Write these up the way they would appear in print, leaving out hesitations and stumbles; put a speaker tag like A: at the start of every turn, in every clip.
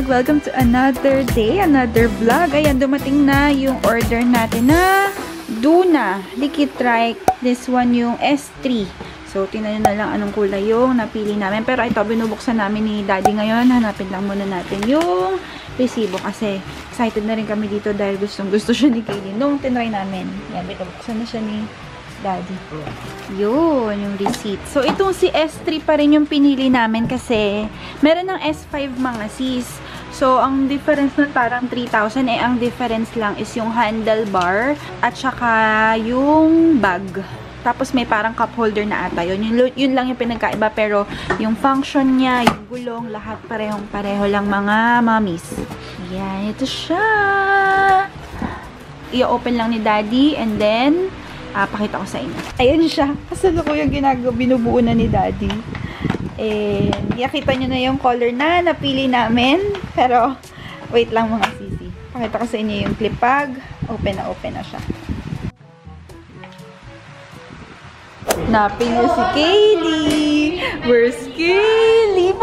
A: vlog! Welcome to another day, another vlog. Ayan, dumating na yung order natin na Duna Liquid Trike. This one yung S3. So, tingnan nyo na lang anong kulay yung napili namin. Pero ito, binubuksan namin ni Daddy ngayon. Hanapin lang muna natin yung resibo kasi excited na rin kami dito dahil gustong-gusto siya ni Kaylin. Nung tinry namin, yan, binubuksan na siya ni Daddy. Yun, yung receipt. So, itong si S3 pa rin yung pinili namin kasi meron ng S5 mga sis. So, ang difference na parang 3,000 ang difference lang is yung handlebar at saka yung bag. Tapos may parang cup holder na ata. Yun lang yung pinagkaiba pero yung function niya, yung gulong, lahat parehong-pareho lang mga mommies. Yan, ito siya. I-open lang ni Daddy and then pakita ko sa inyo. Ayan siya. Kasalukuyang binubuo na ni Daddy. And, nakita nyo na yung color na napili namin. Pero, wait lang mga sisi. Pakita ko sa inyo yung clip bag. Open na siya. Napin niyo si Kaylee. Where's Kaylee?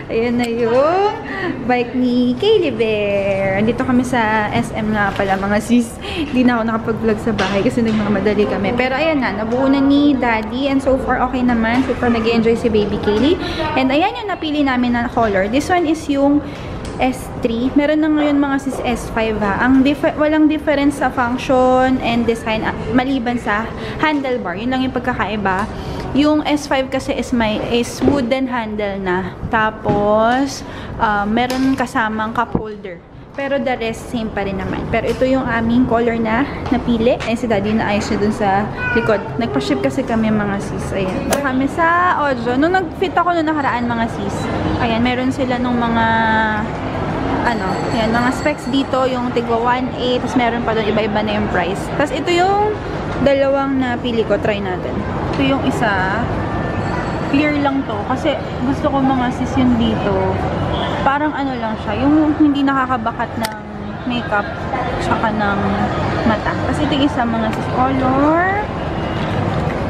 A: Ayan na yung bike ni Kaylee Bear. Andito kami sa SM nga pala mga sis. Hindi na ako nakapag-vlog sa bahay kasi nagmamadali kami. Pero ayan na, nabuo na ni Daddy and so far okay naman. Super nag-enjoy si baby Kaylee. And ayan yung napili namin na color. This one is yung S3. Meron na ngayon mga sis S5 ha. Walang difference sa function and design maliban sa handlebar. Yun lang yung pagkakaiba. Yung S5 kasi is wooden handle na. Tapos, meron kasamang cup holder. Pero the rest, same pa rin naman. Pero ito yung aming color na napili. Ayun si Daddy na ayos niya dun sa likod. Nagpa-ship kasi kami mga sis. Ayan. Kami sa Ojo. Nung nag-fit ako nung nakaraan mga sis. Ayan, meron sila nung mga ayan, mga specs dito. Yung tigwa 1.8. Tapos meron pa doon iba-iba na yung price. Tapos ito yung dalawang napili ko. Try natin. Ito yung isa. Clear lang to. Kasi gusto ko mga sis yun dito. Parang lang siya. Yung hindi nakakabakat ng makeup tsaka ng mata. Kasi ito yung isa mga sis.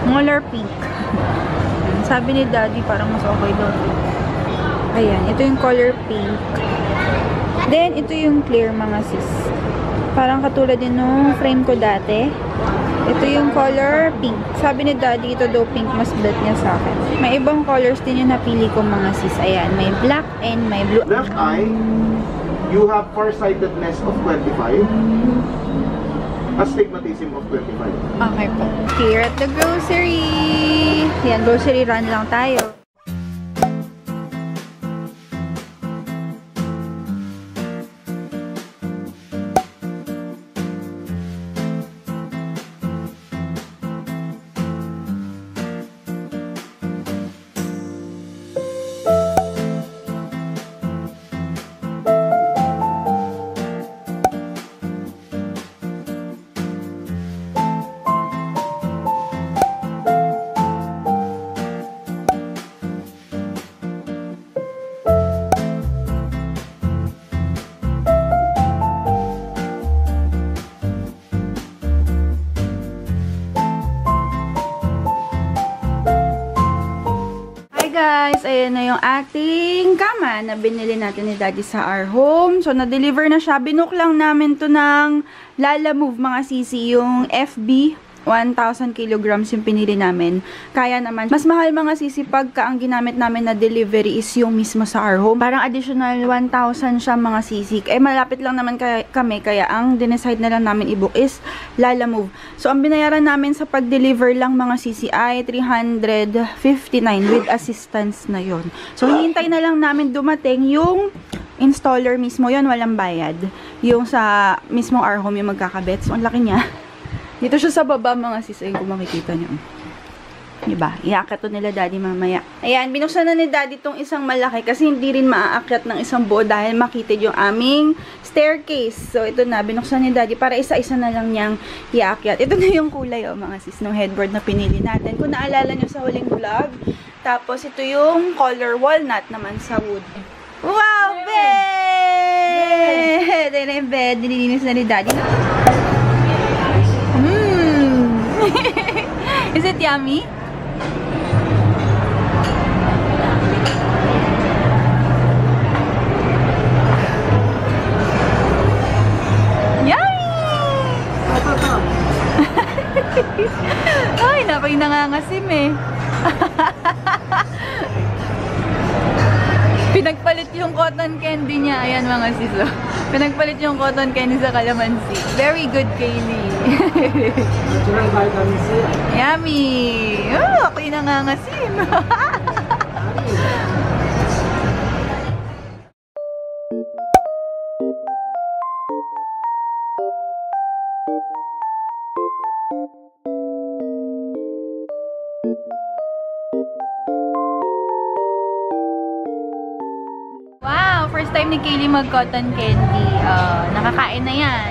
A: Color pink. Sabi ni Daddy parang mas okay daw. Ayan. Ito yung color pink. Then, ito yung clear mga sis. Parang katulad din nung frame ko dati. Ito yung color pink. Sabi ni Daddy, ito daw pink, mas bet niya sa akin. May ibang colors din yung napili ko mga sis. Ayan, may black and may blue.
B: Left eye, you have farsightedness of 25. Astigmatism of 25.
A: Okay po. Here at the grocery. Ayan, grocery run lang tayo. Guys, ayan na yung ating kama na binili natin ni Daddy sa our home. So, na-deliver na siya. Binook lang namin to ng Lalamove mga sisi. Yung FB, 1,000 kilograms yung pinili namin. Kaya naman, mas mahal mga sisi pagka ang ginamit namin na delivery is yung mismo sa our home. Parang additional 1,000 siya mga sisi. Malapit lang naman kami, kaya ang dinecide na lang namin i-book is Lalamove. So, ang binayaran namin sa pag-deliver lang mga sisi ay 359 with assistance na yon. So, hihintay na lang namin dumating yung installer mismo. Yon walang bayad. Yung sa mismong our home yung magkakabit. So, ang laki niya. Dito siya sa baba mga sis. Ayun kung makikita nyo. Diba? Iaakyat to nila Daddy mamaya. Ayan, binuksan na ni Daddy tong isang malaki kasi hindi rin maaakyat ng isang buo dahil makitid yung aming staircase. So, ito na. Binuksan ni Daddy para isa-isa na lang niyang iaakyat. Ito na yung kulay mga sis ng headboard na pinili natin. Kung naalala nyo sa huling vlog. Tapos, ito yung color walnut naman sa wood. Wow, bed! Ito na yung bed. Nililinis na ni Daddy. Is it yummy? Ay, naku, yung nangangasim eh. Pinagpalit yung cotton candy niya. Ayan mga siso. Pinagpalit yung cotton candy sa calamansi. Very good, Kaylee.
C: Natural vitamin C.
A: Yummy! Oh, ako yung nangangasim. Wow! First time ni Kaylee mag-cotton candy. Nakakain na yan.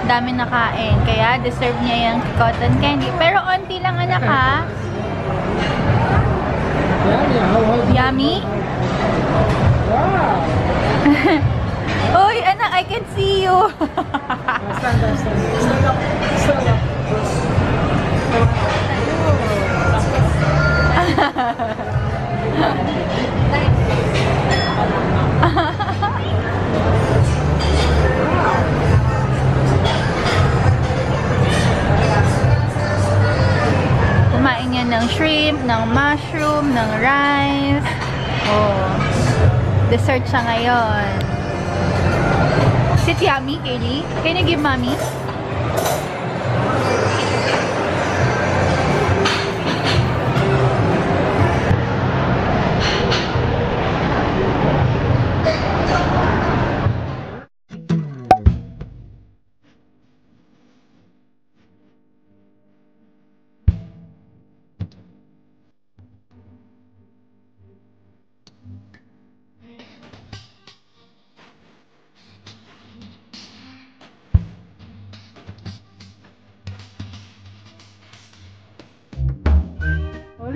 A: Dami nakain. Kaya deserve niya yung cotton candy. Pero onti lang anak ha. Yummy?
C: Wow!
A: Uy, anak, I can see you.
C: Stand up, stand up. Stand up. Stand up.
A: Kumain yan ng shrimp, ng mushroom, ng rice. Oh. Dessert siya ngayon. Is it yummy, Kaylee? Can you give mommy?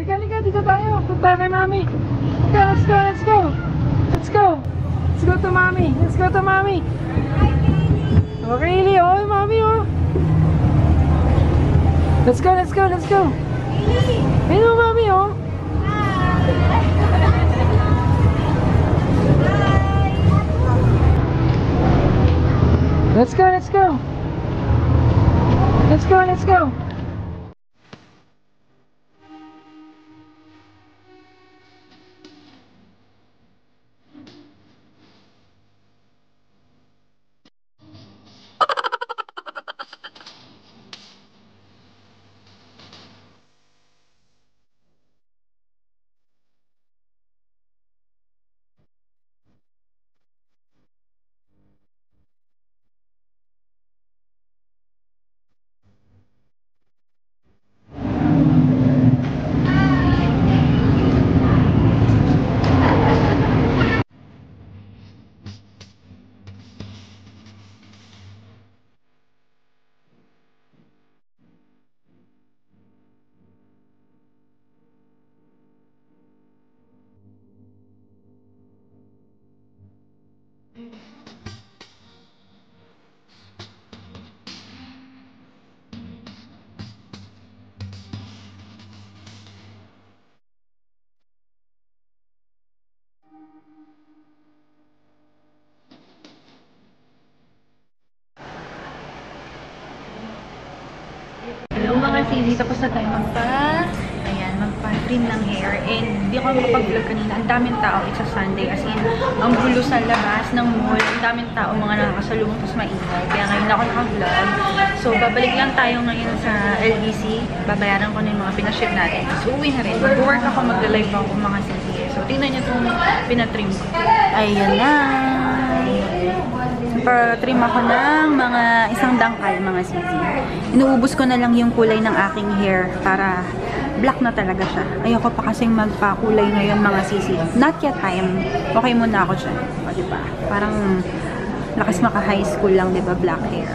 C: Halika, dito tayo. Punta kay mami. Let's go, let's go. Let's go. Let's go to mami. Let's go to mami. Okay, Lee. Oh, mami, oh. Let's go, let's go, let's go. Ayun, mami, oh. Let's go, let's go. Let's go, let's go.
A: Hello mga sisi, tapos na tayo magpa-trim ng hair. And hindi ako makapag-vlog kanina. Ang daming tao, it's a Sunday. As in, ang gulo sa labas ng mall. Ang daming tao, mga nakakasalubong, tapos maingay. Kaya ngayon ako naka-vlog. So, babalik lang tayo ngayon sa LBC. Babayaran ko na yung mga pinaship natin. Tapos uwi na rin. Mag-work ako, mag-live ako mga sisi. So, tingnan nyo itong pinatrim ko. Ayan na. Pa-trim ako ng mga isang dangkal, mga sisi. Inuubos ko na lang yung kulay ng aking hair para black na talaga siya. Ayoko pa kasing magpakulay ngayon, mga sisi. Not yet time. Okay muna ako dyan. O, diba? Parang lakas maka-high school lang, diba? Black hair.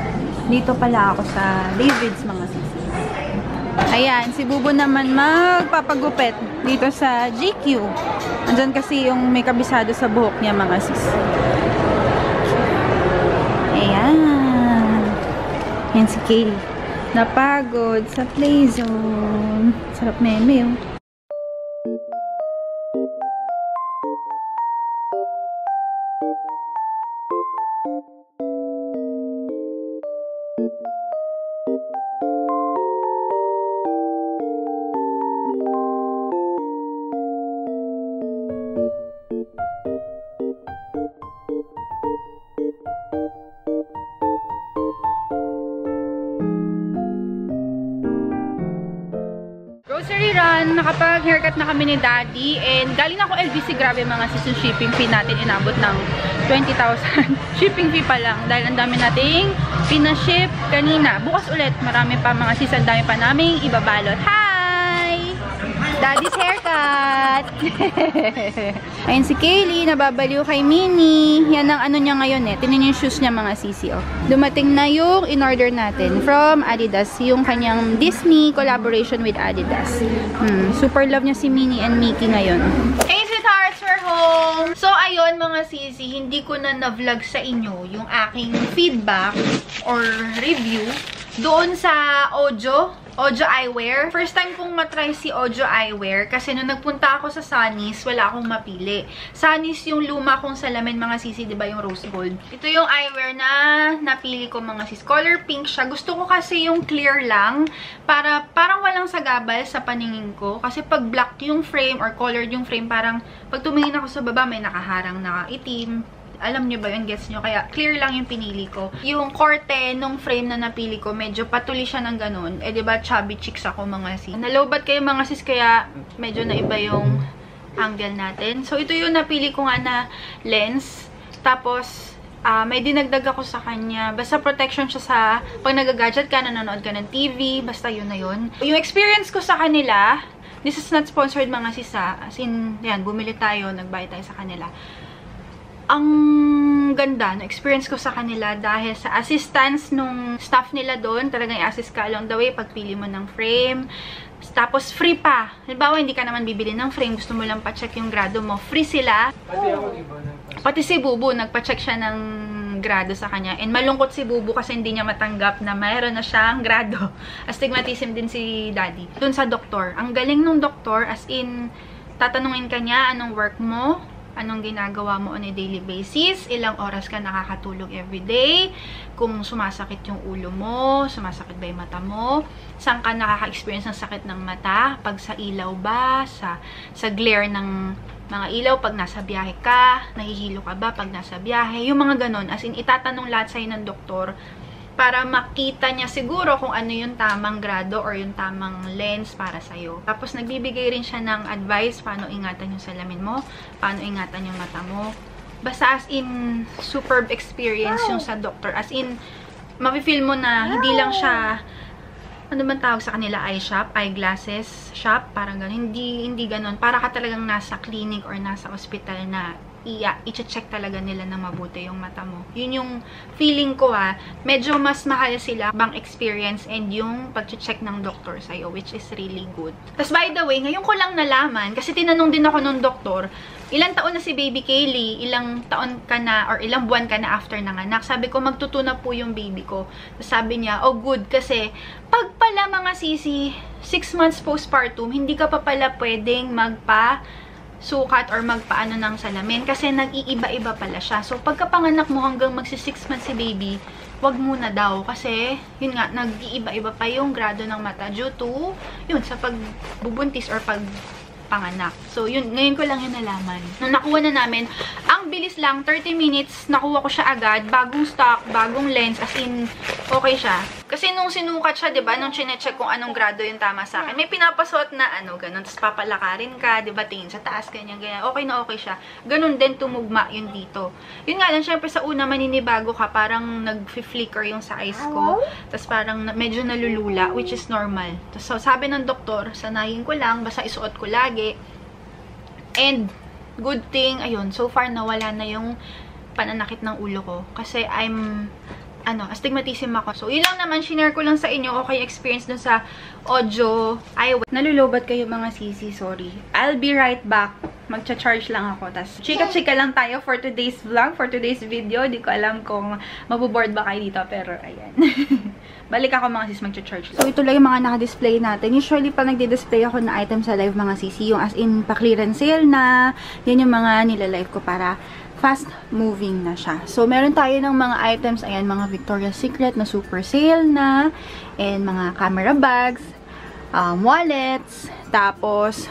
A: Dito pala ako sa David's, mga sisi. Ayan, si Bubo naman magpapagupit dito sa GQ. Andyan kasi yung may kabisado sa buhok niya, mga sisi. Ayan. Yan si Kaylee. Napagod sa playzone. Sarap meme, oh. Family run, nakapag-haircut na kami ni Daddy. And galing ako LBC, grabe mga sis, yung shipping fee natin inabot ng 20,000. Shipping fee pa lang. Dahil ang dami nating pinaship kanina. Bukas ulit, marami pa mga sis, ang dami pa naming ibabalot. Hi! Daddy's haircut! Ayun si Kaylee, nababaliw kay Minnie. Yan ang ano niya ngayon eh. Tingnan niyo yung shoes niya mga sisi. Oh. Dumating na yung in-order natin from Adidas. Yung kanyang Disney collaboration with Adidas. Super love niya si Minnie and Mickey ngayon. Hey sweethearts, we're home! So ayun mga sisi, hindi ko na na-vlog sa inyo yung aking feedback or review doon sa Ojo Eyewear. First time kong matry si Ojo Eyewear kasi nung nagpunta ako sa Sunny's, wala akong mapili. Sunny's yung luma kong salamin mga sisi, diba yung rose gold. Ito yung eyewear na napili ko mga sis. Color pink siya. Gusto ko kasi yung clear lang para parang walang sagabal sa paningin ko. Kasi pag black yung frame or colored yung frame, parang pag tumingin ako sa baba may nakaharang na itim. Alam nyo ba yung gets nyo? Kaya clear lang yung pinili ko. Yung korte nung frame na napili ko, medyo patuli siya ng ganun. Eh, diba, chubby chicks ako mga sis. Nalowbat kayo mga sis, kaya medyo naiba yung angle natin. So, ito yung napili ko nga na lens. Tapos, may dinagdag ako sa kanya. Basta protection siya sa pag nag-gadget ka, nanonood ka ng TV. Basta yun na yun. Yung experience ko sa kanila, this is not sponsored mga sis, as in, yan, bumili tayo, nagbayad tayo sa kanila. Ang ganda no experience ko sa kanila dahil sa assistance nung staff nila doon, talagang i-assist ka along the way pagpili mo ng frame. Tapos free pa. Halimbawa, hindi ka naman bibili ng frame, gusto mo lang pa-check yung grado mo. Free sila. Pati si Bubu, nagpa-check siya ng grado sa kanya. And malungkot si Bubu kasi hindi niya matanggap na mayroon na siyang grado. Astigmatism din si Daddy. Doon sa doktor. Ang galing nung doktor, as in, tatanungin ka niya anong work mo, anong ginagawa mo on a daily basis, ilang oras ka nakakatulog everyday, kung sumasakit yung ulo mo, sumasakit ba yung mata mo, saan ka nakaka-experience ng sakit ng mata, pag sa ilaw ba, sa glare ng mga ilaw, pag nasa biyahe ka, nahihilo ka ba pag nasa biyahe, yung mga ganon. As in, itatanong lahat sa'yo ng doktor para makita niya siguro kung ano yung tamang grado or yung tamang lens para sa'yo. Tapos, nagbibigay rin siya ng advice paano ingatan yung salamin mo, paano ingatan yung mata mo. Basta as in, superb experience yung sa doctor. As in, mapifeel mo na hindi lang siya, ano man tawag sa kanila, eye shop, eyeglasses shop, parang gano'n. Hindi gano'n. Para ka talagang nasa clinic or nasa hospital na i-check talaga nila na mabuti yung mata mo. Yun yung feeling ko medyo mas mahal sila bang experience and yung pag-check ng doctor sa'yo, which is really good. Tapos by the way, ngayon ko lang nalaman, kasi tinanong din ako nung doktor, ilang taon na si baby Kaylee, ilang taon ka na or ilang buwan ka na after nanganak. Sabi ko, magtuto na po yung baby ko. Tapos sabi niya, oh good, kasi pag pala mga sisi, 6 months postpartum, hindi ka pa pala pwedeng sukat or magpaano ng salamin kasi nag-iiba-iba pala siya. So, pagkapanganak mo hanggang magsi 6 months si baby, wag muna daw kasi, yun nga, nag-iiba-iba pa yung grado ng mata due to, yun, sa pagbubuntis or pagpanganak. So, yun, ngayon ko lang yun nalaman. Nung nakuha na namin, ang bilis lang, 30 minutes, nakuha ko siya agad, bagong stock, bagong lens, as in, okay siya. Kasi nung sinukat siya, diba, nung chinecheck kung anong grado yung tama sa akin, may pinapasuot na ganun, tapos papalakarin ka, diba, tingin sa taas, ganyan, okay na okay siya. Ganun din tumugma yun dito. Yun nga lang, syempre sa una maninibago ka, parang nag-flicker yung sa eyes ko, tapos parang medyo nalulula, which is normal. So, sabi ng doktor, sanayin ko lang, basta isuot ko lagi. And, good thing, ayun, so far nawala na yung pananakit ng ulo ko. Kasi astigmatism ako. So, yun lang naman, shinare ko lang sa inyo, okay experience dun sa Ojo Eyewear. Nalulobat kayo mga sisi, sorry. I'll be right back. Magcha-charge lang ako. Tas, chika-chika lang tayo for today's vlog, for today's video. Di ko alam kung mabuboard ba kayo dito, pero ayan. Balik ako mga sis, magcha-charge lang. So, ito lang yung mga naka-display natin. Usually, pag nagdi-display ako na item sa live mga sisi, yung as in, pa-clearance sale na, yan yung mga nila-live ko para fast moving na siya. So, meron tayo ng mga items, ayan, mga Victoria's Secret na super sale na, and mga camera bags, wallets, tapos,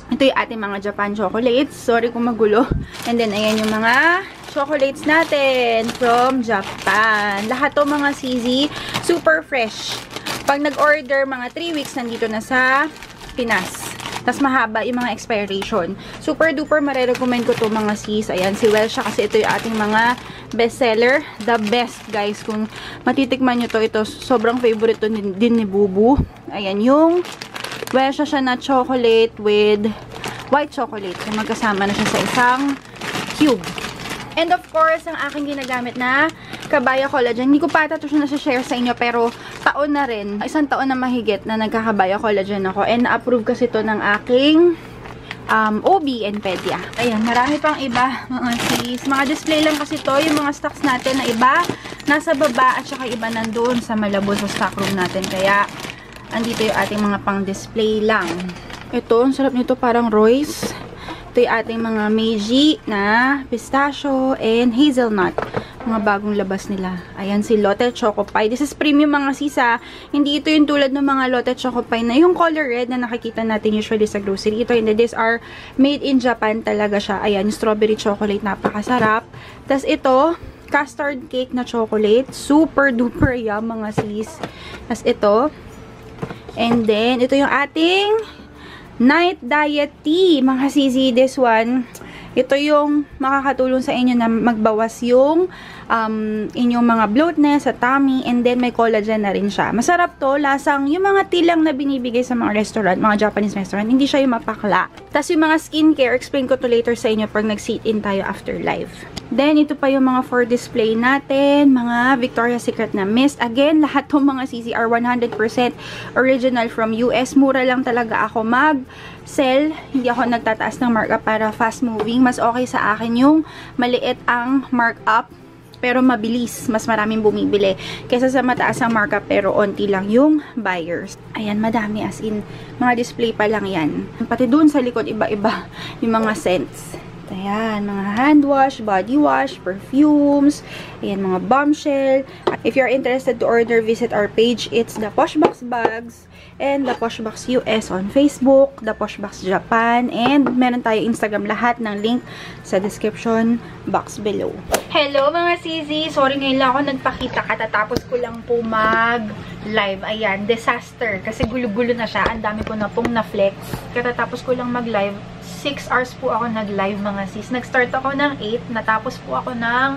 A: ito yung ating mga Japan chocolates. Sorry kung magulo. And then, ayan yung mga chocolates natin from Japan. Lahat to mga CZ, super fresh. Pag nag-order, mga 3 weeks, nandito na sa Pinas. Tapos mahaba yung mga expiration. Super duper marirecommend ko to mga sis. Ayan, si Welsh kasi ito yung ating mga bestseller. The best, guys. Kung matitikman nyo to, ito sobrang favorite to din ni Bubu. Ayan, yung Welsh siya na chocolate with white chocolate. So, magkasama na siya sa isang cube. And of course, ang aking ginagamit na Kabaya Collagen. Hindi ko pa ito siya nasa-share sa inyo, pero taon na rin. Isang taon na mahigit na nagkakabaya collagen ako. And na-approve kasi ito ng aking OB and Pedia. Ayan, marami pang iba, mga sis. Mga display lang kasi to. Yung mga stocks natin na iba, nasa baba at saka iba nandun sa Malabo sa stock room natin. Kaya, andito yung ating mga pang-display lang. Ito, ang sarap nito, parang Royce. Ito yung ating mga Meiji na pistachio and hazelnut. Mga bagong labas nila. Ayan si Lotte Choco Pie. This is premium mga sisa. Hindi ito yung tulad ng mga Lotte Choco Pie na yung color red na nakikita natin usually sa grocery. Ito hindi. These are made in Japan talaga siya. Ayan, strawberry chocolate. Napakasarap. Tapos ito, custard cake na chocolate. Super duper yum mga sis. Tapos ito. And then, ito yung ating night diet tea. Mga sisi, this one. Ito yung makakatulong sa inyo na magbawas yung inyong mga bloatness sa tummy, and then may collagen na rin siya. Masarap to, lasang yung mga tilang na binibigay sa mga restaurant, mga Japanese restaurant, hindi siya yung mapakla. Tapos yung mga skincare, explain ko to later sa inyo pag nag-sit-in tayo after live. Then, ito pa yung mga for display natin, mga Victoria's Secret na mist. Again, lahat tong mga CC are 100% original from US. Mura lang talaga ako mag-sell. Hindi ako nagtataas ng markup para fast moving. Mas okay sa akin yung maliit ang markup, pero mabilis. Mas maraming bumibili. Kesa sa mataas ang markup, pero onti lang yung buyers. Ayan, madami. As in, mga display pa lang yan. Pati dun sa likod, iba-iba yung mga scents. Ayan, mga hand wash, body wash, perfumes, ayan, mga bombshell. If you're interested to order, visit our page. It's the Poshbox Bags and the Poshbox US on Facebook, the Poshbox Japan, and meron tayo Instagram. Lahat ng link sa description box below. Hello mga sisi! Sorry ngayon lang ako nagpakita, katatapos ko lang po mag-live. Ayan, disaster. Kasi gulo-gulo na siya. Ang dami ko na pong na-flex. Katatapos ko lang mag-live. 6 hours po ako nag-live mga sis. Nag-start ako ng 8, natapos po ako ng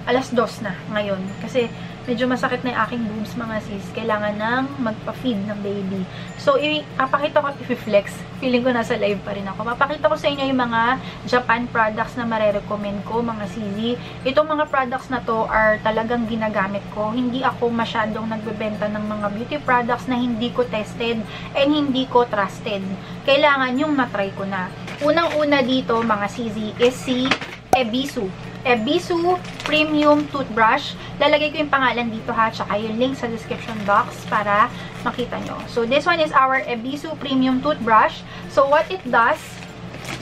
A: alas 2 na ngayon. Kasi medyo masakit na yung aking boobs mga sis. Kailangan nang magpa-feed ng baby. So, ipapakita ko, i-flex. Feeling ko nasa live pa rin ako. Papakita ko sa inyo yung mga Japan products na marerecommend ko mga sisi. Itong mga products na to are talagang ginagamit ko. Hindi ako masyadong nagbebenta ng mga beauty products na hindi ko tested and hindi ko trusted. Kailangan yung matry ko na. Unang-una dito, mga CZ, is si Ebisu. Ebisu Premium Toothbrush. Lalagay ko yung pangalan dito ha, tsaka yung link sa description box para makita nyo. So, this one is our Ebisu Premium Toothbrush. So, what it does,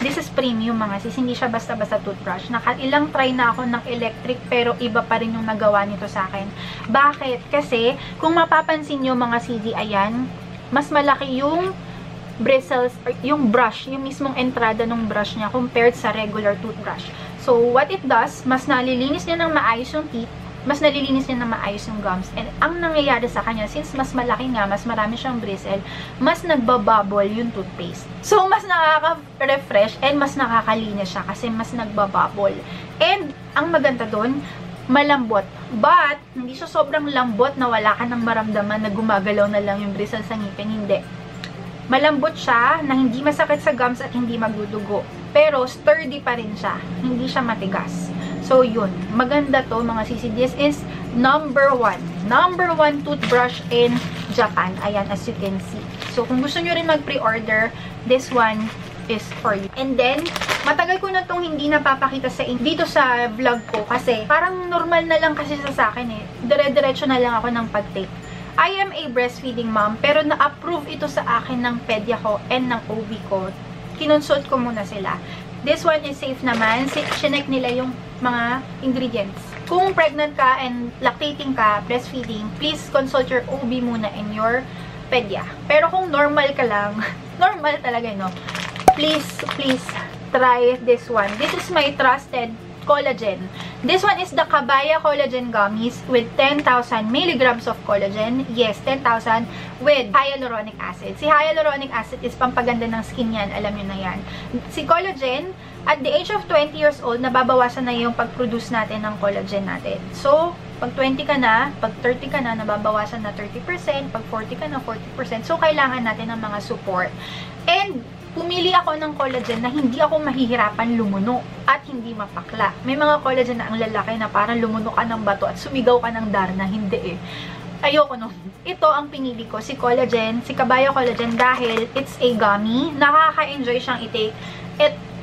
A: this is premium mga sis. Hindi siya basta-basta toothbrush. Ilang try na ako ng electric, pero iba pa rin yung nagawa nito sa akin. Bakit? Kasi, kung mapapansin nyo mga CZ, ayan, mas malaki yung bristles, yung brush, yung mismong entrada ng brush niya compared sa regular toothbrush. So, what it does, mas nalilinis niya ng maayos yung teeth, mas nalilinis niya ng maayos yung gums. And ang nangyayari sa kanya, since mas malaki nga, mas marami siyang bristle, mas nagbabubble yung toothpaste. So, mas nakaka-refresh and mas nakakalinis siya kasi mas nagbabubble. And, ang maganda doon, malambot. But, hindi siya sobrang lambot na wala ka nang maramdaman na gumagalaw na lang yung bristle sa ngipin. Hindi. Malambot siya na hindi masakit sa gums at hindi magdudugo. Pero sturdy pa rin siya. Hindi siya matigas. So, yun. Maganda to mga sisi. This is number 1. Number 1 toothbrush in Japan. Ayan, as you can see. So, kung gusto nyo rin mag-pre-order, this one is for you. And then, matagal ko na itong hindi napapakita sa inyo dito sa vlog ko. Kasi, parang normal na lang kasi sa akin eh. Dire-diretso na lang ako ng pag-take. I am a breastfeeding mom, pero na-approve ito sa akin ng pedya ko and ng OB ko. Kinonsult ko muna sila. This one is safe naman. Chinek nila yung mga ingredients. Kung pregnant ka and lactating ka, breastfeeding, please consult your OB muna and your pedya. Pero kung normal ka lang, normal talaga, no? Please try this one. This is my trusted collagen. This one is the Kabaya Collagen Gummies with 10,000 milligrams of collagen. Yes, 10,000 with hyaluronic acid. Si hyaluronic acid is pampaganda ng skin yan. Alam nyo na yan. Si collagen, at the age of 20 years old, nababawasan na yung pag-produce natin ng collagen natin. So, pag 20 ka na, pag 30 ka na, nababawasan na 30%. Pag 40 ka na, 40%. So, kailangan natin ng mga support. And, pumili ako ng collagen na hindi ako mahihirapan lumuno at hindi mapakla. May mga collagen na ang lalaki na parang lumuno ka ng bato at sumigaw ka ng Darna. Hindi eh. Ayoko no. Ito ang pinili ko, si collagen, si Kabaya Collagen dahil it's a gummy. Nakaka-enjoy siyang i-take.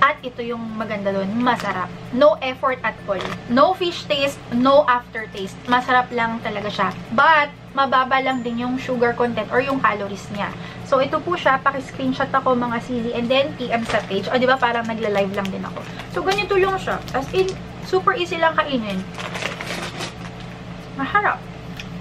A: At ito yung maganda doon, masarap. No effort at all. No fish taste, no aftertaste. Masarap lang talaga siya. But, mababa lang din yung sugar content or yung calories niya. So, ito po siya. Paki-screenshot ako mga CZ and then PM sa page. O, diba parang nagla-live lang din ako. So, ganito lang siya. As in, super easy lang kainin. Maharap.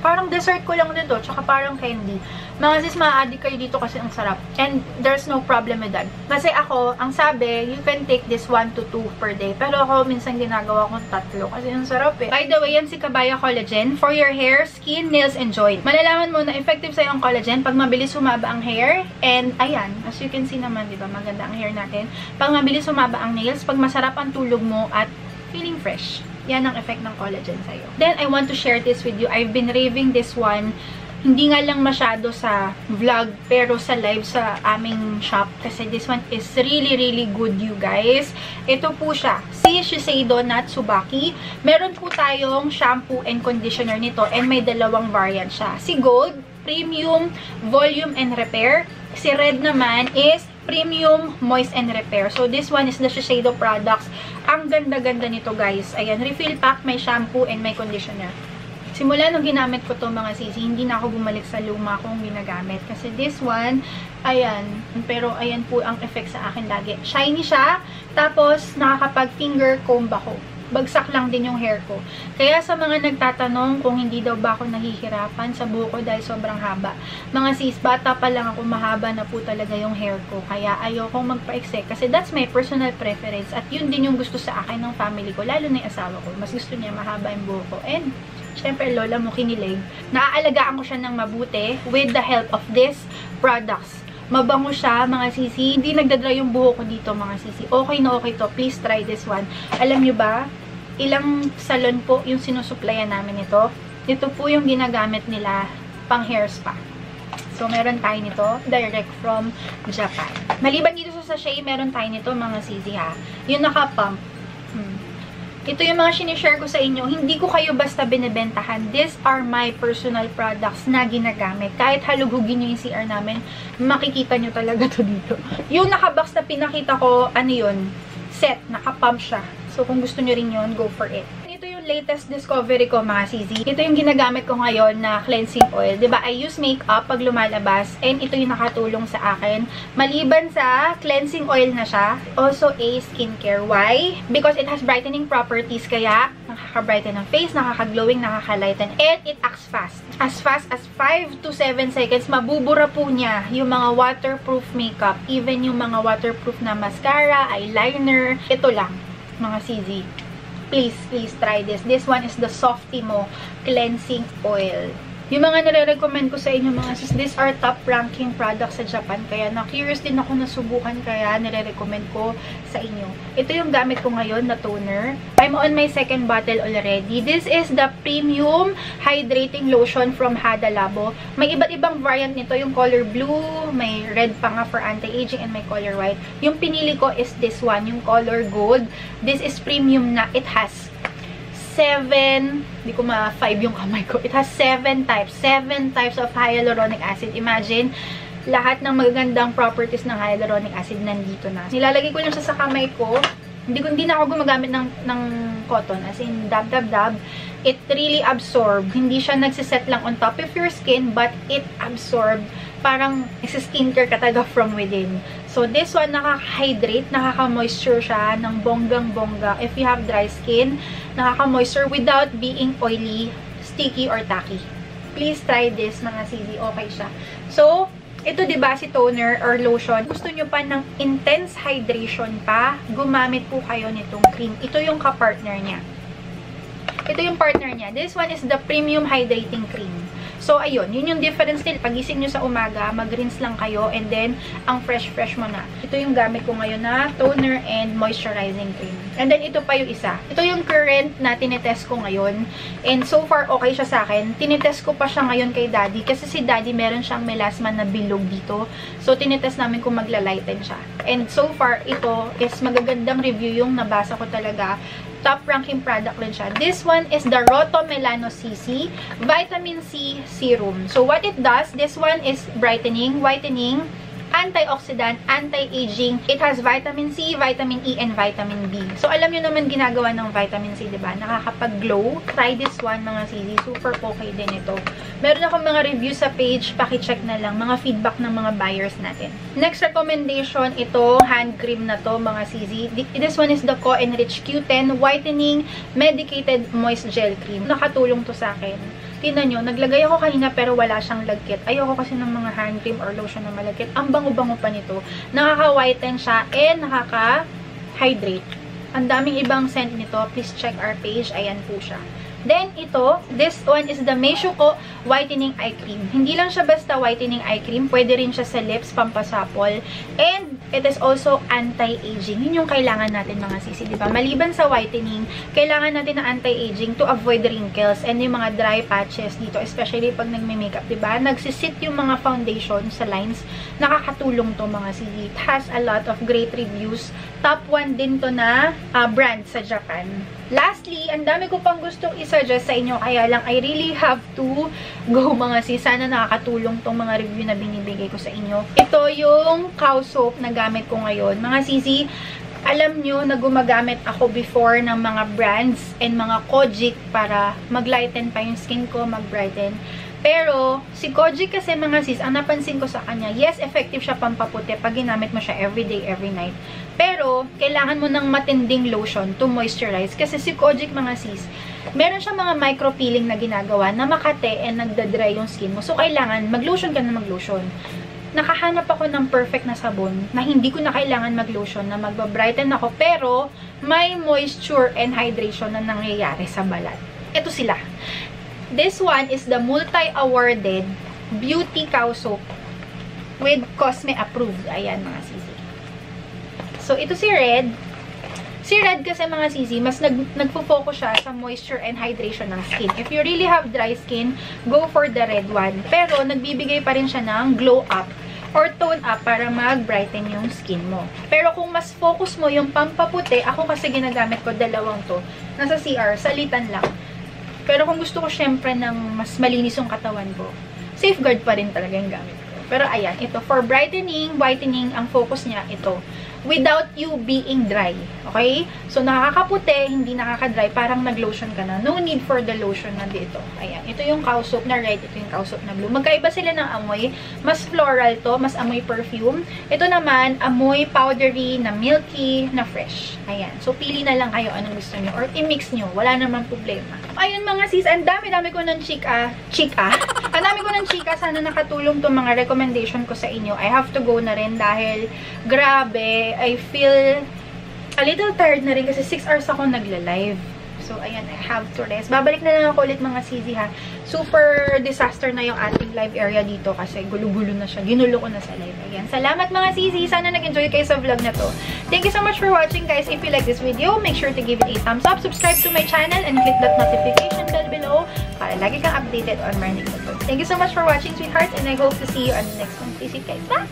A: Parang dessert ko lang dito, tsaka parang candy. Mga sis, ma-addict kayo dito kasi ang sarap. And there's no problem with that. Kasi ako, ang sabi, you can take this 1 to 2 per day. Pero ako, minsan ginagawa kong 3 kasi ang sarap eh. By the way, yan si Kabaya Collagen for your hair, skin, nails, and joint. Malalaman mo na effective sa'yo ang collagen pag mabilis humaba ang hair. And ayan, as you can see naman, di ba, maganda ang hair natin. Pag mabilis humaba ang nails, pag masarap ang tulog mo at feeling fresh. Yan ang effect ng collagen sa'yo. Then, I want to share this with you. I've been raving this one. Hindi nga lang masyado sa vlog, pero sa live sa aming shop. Kasi this one is really, really good, you guys. Ito po siya. Si Shiseido Natsubaki. Meron po tayong shampoo and conditioner nito. And may dalawang variant siya. Si Gold, Premium, Volume and Repair. Si Red naman is Premium, Moist and Repair. So, this one is the Shiseido products. Ang ganda-ganda nito, guys. Ayan, refill pack, may shampoo and may conditioner. Simula nung ginamit ko to mga sisi, hindi na ako bumalik sa luma kong ginagamit. Kasi this one, ayan. Pero ayan po ang effect sa akin lagi. Shiny siya, tapos nakakapag finger comb ako. Bagsak lang din yung hair ko. Kaya sa mga nagtatanong kung hindi daw ba ako nahihirapan sa buhok ko dahil sobrang haba. Mga sis, bata pa lang ako, mahaba na po talaga yung hair ko. Kaya ayokong magpa-exec kasi that's my personal preference. At yun din yung gusto sa akin ng family ko, lalo na yung asawa ko. Mas gusto niya mahaba yung buhok ko. And syempre, lola mo kinilig. Naaalagaan ko siya ng mabuti with the help of these products. Mabango siya, mga sisi. Hindi nagdadry yung buhok ko dito, mga sisi. Okay na okay to. Please try this one. Alam nyo ba, ilang salon po yung sinusuplayan namin ito. Ito po yung ginagamit nila pang hair spa. So, meron tayo nito direct from Japan. Maliban dito sa sachet, meron tayo nito, mga sisi ha. Yung naka-pump. Ito yung mga sinishare ko sa inyo. Hindi ko kayo basta binibentahan. These are my personal products na ginagamit. Kahit halugugin nyo yung CR namin, makikita nyo talaga to dito. Yung nakabox na pinakita ko, ano yun? Set. Nakapump siya. So, kung gusto nyo rin yun, go for it. Ito yung latest discovery ko, mga CZ. Ito yung ginagamit ko ngayon na cleansing oil. Diba? I use makeup pag lumalabas. And ito yung nakatulong sa akin. Maliban sa cleansing oil na siya, also a skincare. Why? Because it has brightening properties. Kaya, nakaka-brighten ng face, nakaka-glowing, nakaka-lighten. And it acts fast. As fast as 5 to 7 seconds, mabubura po niya yung mga waterproof makeup. Even yung mga waterproof na mascara, eyeliner. Ito lang, mga CZ. Please, please try this. This one is the Softimo Cleansing Oil. Yung mga nire-recommend ko sa inyo, mga sis, these are top-ranking products sa Japan. Kaya na-curious din ako nasubukan, kaya nire-recommend ko sa inyo. Ito yung gamit ko ngayon na toner. I'm on my second bottle already. This is the Premium Hydrating Lotion from Hada Labo. May iba't ibang variant nito. Yung color blue, may red pa nga for anti-aging, and may color white. Yung pinili ko is this one, yung color gold. This is premium na. It has 7, hindi ko ma-5 yung kamay ko. It has 7 types of hyaluronic acid. Imagine, lahat ng magagandang properties ng hyaluronic acid nandito na. Nilalagay ko lang siya sa kamay ko. Hindi na ako gumagamit ng cotton. As in, dab. It really absorbed. Hindi siya nagsiset lang on top of your skin, but it absorbed. Parang skincare ka talaga from within. So, this one, nakaka-hydrate, nakaka-moisture siya ng bonggang-bongga. If you have dry skin, nakaka-moisture without being oily, sticky, or tacky. Please try this, mga CZ. Okay siya. So, Ito, diba, si toner or lotion, gusto nyo pa ng intense hydration pa, gumamit po kayo nitong cream. Ito yung ka-partner niya. Ito yung partner niya. This one is the Premium Hydrating Cream. So, ayun. Yun yung difference nila. Pagising nyo sa umaga, mag-rinse lang kayo, and then, ang fresh-fresh mo na. Ito yung gamit ko ngayon na toner and moisturizing cream. And then, ito pa yung isa. Ito yung current na tinitest ko ngayon. And so far, okay siya sa akin. Tinitest ko pa siya ngayon kay Daddy. Kasi si Daddy, meron siyang melasma na bilog dito. So, tinitest namin kung magla-lighten siya. And so far, ito is magagandang review yung nabasa ko talaga. Top-ranking product din siya. This one is the Roto Melano CC Vitamin C Serum. So, what it does, this one is brightening, whitening, antioxidant, anti-aging. It has vitamin C, vitamin E, and vitamin B. So, alam nyo naman ginagawa ng vitamin C, diba? Nakakapag-glow. Try this one, mga CZ. Super okay din ito. Meron akong mga review sa page. Pakicheck na lang. Mga feedback ng mga buyers natin. Next recommendation, ito, hand cream na to, mga CZ. This one is the Co-Enrich Q10 Whitening Medicated Moist Gel Cream. Nakatulong to sa akin. Tingnan nyo, naglagay ako kanina pero wala siyang lagkit. Ayoko kasi ng mga hand cream or lotion na malagkit. Ang bango-bango pa nito. Nakaka-whiten siya and nakaka-hydrate. Ang daming ibang scent nito. Please check our page. Ayan po siya. Then, ito, this one is the Meishuko Whitening Eye Cream. Hindi lang siya basta whitening eye cream. Pwede rin siya sa lips, pampasapol. And, it is also anti-aging. Yun yung kailangan natin, mga sisi, diba? Maliban sa whitening, kailangan natin ng anti-aging to avoid wrinkles and yung mga dry patches dito, especially pag nagme-makeup, diba? Nagsisit yung mga foundation sa lines. Nakakatulong to, mga sisi. It has a lot of great reviews. Top 1 din to na brand sa Japan. Lastly, ang dami ko pang gustong i-suggest sa inyo, kaya lang I really have to go, mga sis. Sana nakakatulong tong mga review na binibigay ko sa inyo. Ito yung cow soap na gamit ko ngayon. Mga sisi, alam nyo na gumagamit ako before ng mga brands and mga Kojic para mag-lighten pa yung skin ko, mag-brighten. Pero, si Kojic kasi, mga sis, ang napansin ko sa kanya, yes, effective siya pampaputi pag ginamit mo siya every day, every night. Pero, kailangan mo ng matinding lotion to moisturize. Kasi si Kojic, mga sis, meron siyang mga micro-peeling na ginagawa na makate and nagda-dry yung skin mo. So, kailangan mag-lotion ka na mag-lotion. Nakahanap ako ng perfect na sabon na hindi ko na kailangan mag-lotion, na magbabrighten ako, pero may moisture and hydration na nangyayari sa balat. Ito sila. This one is the multi-awarded Beauty Cow Soap with Cosme approved. Ayan, mga sisi. So, ito si Red. Si Red kasi, mga sisi, mas nagpo-focus siya sa moisture and hydration ng skin. If you really have dry skin, go for the red one. Pero, nagbibigay pa rin siya ng glow up or tone up para mag-brighten yung skin mo. Pero kung mas focus mo yung pampaputi, ako kasi ginagamit ko dalawang to. Nasa CR, salitan lang. Pero kung gusto ko syempre ng mas malinis yung katawan ko, safeguard pa rin talaga yung gamit ko. Pero ayan, ito for brightening, whitening, ang focus niya ito. Without you being dry. Okay? So, nakakaputi, hindi nakaka-dry. Parang nag-lotion ka na. No need for the lotion na dito. Ayan. Ito yung cow soap na red. Ito yung cow soap na blue. Magkaiba sila ng amoy. Mas floral to. Mas amoy perfume. Ito naman, amoy powdery, na milky, na fresh. Ayan. So, pili na lang kayo anong gusto nyo. Or i-mix nyo. Wala naman problema. Ayun, mga sis. Ang dami-dami ko ng chika. Ang dami ko ng chika. Sana nakatulong tong mga recommendation ko sa inyo. I have to go na rin dahil grabe, I feel a little tired na rin kasi 6 hours ako nagla-live. So, ayan, I have to rest. Babalik na lang ako ulit, mga sisi, ha. Super disaster na yung ating live area dito kasi gulo-gulo na siya. Ginulo ko na sa live. Ayan. Salamat, mga sisi. Sana nag-enjoy kayo sa vlog na to. Thank you so much for watching, guys. If you like this video, make sure to give it a thumbs up, subscribe to my channel, and click that notification bell below para lagi kang updated on my next video. Thank you so much for watching, sweethearts, and I hope to see you on the next one. Please, guys. Bye!